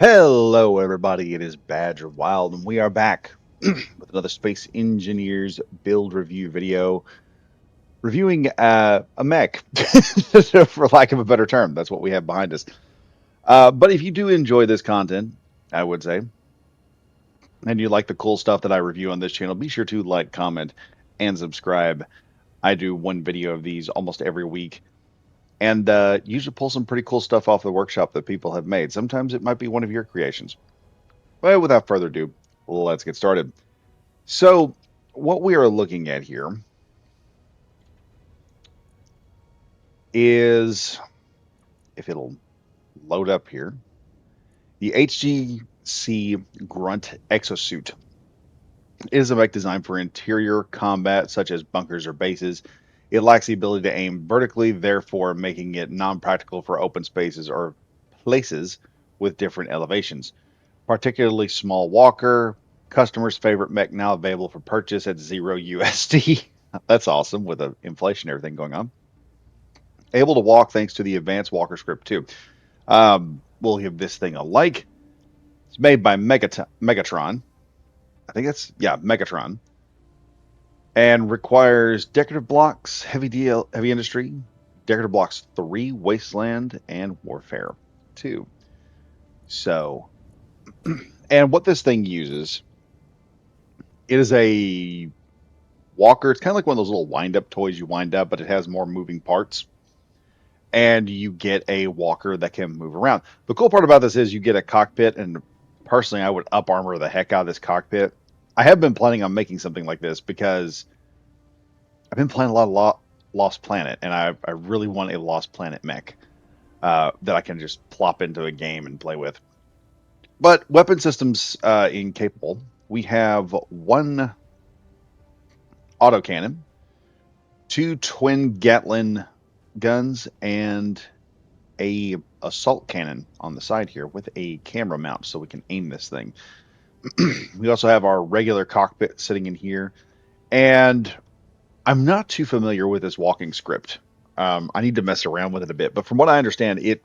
Hello, everybody. It is Badger Wild, and we are back with another Space Engineers build review video reviewing a mech, for lack of a better term. That's what we have behind us. But if you do enjoy this content, I would say, and you like the cool stuff that I review on this channel, be sure to like, comment, and subscribe. I do one video of these almost every week, and usually pull some pretty cool stuff off the workshop that people have made. Sometimes it might be one of your creations. But without further ado, let's get started. So, what we are looking at here is, if it'll load up here, the HGC Grunt Exosuit. It is a mech designed for interior combat, such as bunkers or bases. It lacks the ability to aim vertically, therefore making it non-practical for open spaces or places with different elevations. Particularly small walker, customer's favorite mech now available for purchase at 0 USD. That's awesome with the inflation and everything going on. Able to walk thanks to the advanced walker script too. We'll give this thing a like. It's made by Megatron. I think that's, yeah, Megatron. And requires decorative blocks, heavy industry, decorative blocks 3, wasteland, and warfare 2. So, and what this thing uses, it is a walker. It's kind of like one of those little wind up toys you wind up, but it has more moving parts. And you get a walker that can move around. The cool part about this is you get a cockpit, and personally, I would up armor the heck out of this cockpit. I have been planning on making something like this because I've been playing a lot of Lost Planet, and I really want a Lost Planet mech that I can just plop into a game and play with. But weapon systems incapable. We have one autocannon, 2 twin Gatling guns, and a assault cannon on the side here with a camera mount so we can aim this thing. We also have our regular cockpit sitting in here, and I'm not too familiar with this walking script. I need to mess around with it a bit, but from what I understand, it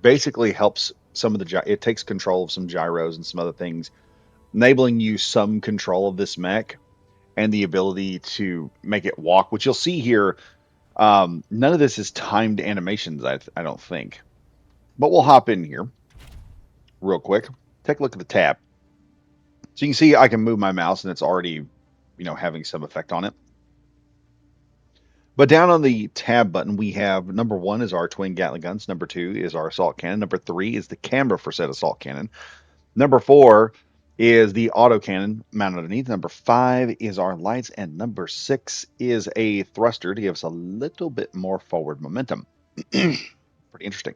basically helps some of it takes control of some gyros and some other things, enabling you some control of this mech and the ability to make it walk, which you'll see here. None of this is timed animations, I don't think. But we'll hop in here real quick. Take a look at the tab. So you can see I can move my mouse and it's already, having some effect on it. But down on the tab button, we have number 1 is our twin Gatling guns. Number 2 is our assault cannon. Number 3 is the camera for said assault cannon. Number 4 is the autocannon mounted underneath. Number 5 is our lights. And number 6 is a thruster to give us a little bit more forward momentum. Pretty interesting.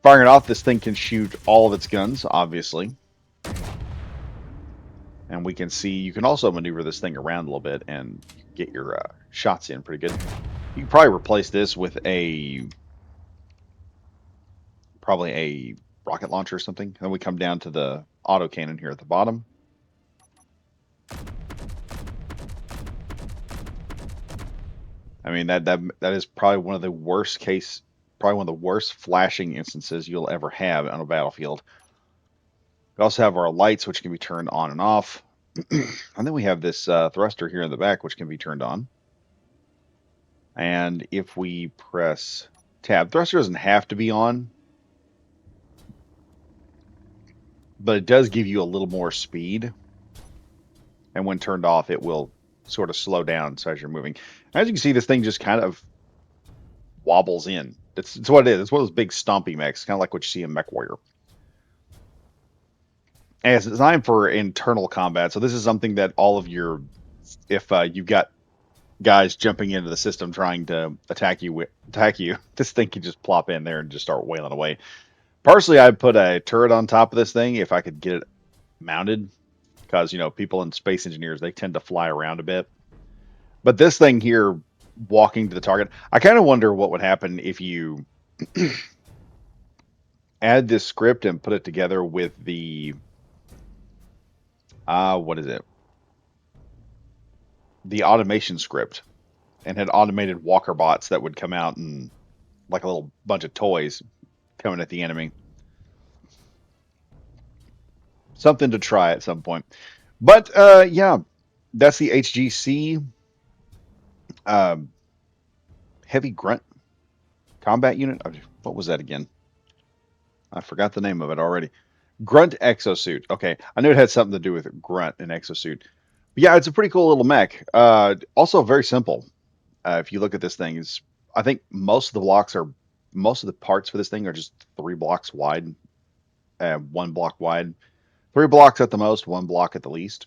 Firing it off, this thing can shoot all of its guns, obviously. And we can see, you can also maneuver this thing around a little bit and get your shots in pretty good. You can probably replace this with probably a rocket launcher or something. Then we come down to the autocannon here at the bottom. I mean, that is probably one of the worst flashing instances you'll ever have on a battlefield. We also have our lights, which can be turned on and off. And then we have this thruster here in the back, which can be turned on. And if we press tab, thruster doesn't have to be on, but it does give you a little more speed. And when turned off, it will sort of slow down as you're moving. As you can see, this thing just kind of wobbles in. It's what it is. It's one of those big stompy mechs, kind of like what you see in Mech Warrior. And it's designed for internal combat. So this is something that all of if you've got guys jumping into the system trying to attack you, this thing can just plop in there and just start wailing away. Personally, I'd put a turret on top of this thing if I could get it mounted, because people in Space Engineers, they tend to fly around a bit. But this thing here, walking to the target, I kind of wonder what would happen if you add this script and put it together with the what is it? The automation script, and had automated walker bots that would come out and like a little bunch of toys coming at the enemy. something to try at some point. But yeah, that's the HGC um, Heavy Grunt Combat Unit. What was that again? I forgot the name of it already. Grunt Exosuit. Okay, I knew it had something to do with Grunt and Exosuit. But yeah, it's a pretty cool little mech. Also very simple. If you look at this thing, is I think most of the parts for this thing are just 3 blocks wide, 1 block wide, 3 blocks at the most, 1 block at the least.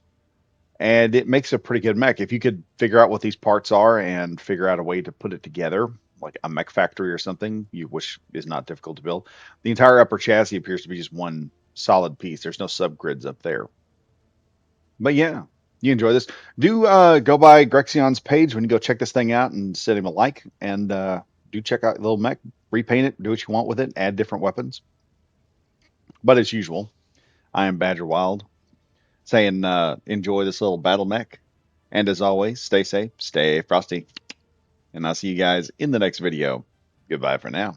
And it makes a pretty good mech. If you could figure out what these parts are and figure out a way to put it together, like a mech factory or something, which is not difficult to build. The entire upper chassis appears to be just one solid piece. There's no subgrids up there. But yeah, you enjoy this. Do go by Grexion's page when you go check this thing out and send him a like. And do check out the little mech, repaint it, do what you want with it, add different weapons. But as usual, I am Badger Wild saying enjoy this little battle mech. And as always, stay safe, stay frosty, and I'll see you guys in the next video. Goodbye for now.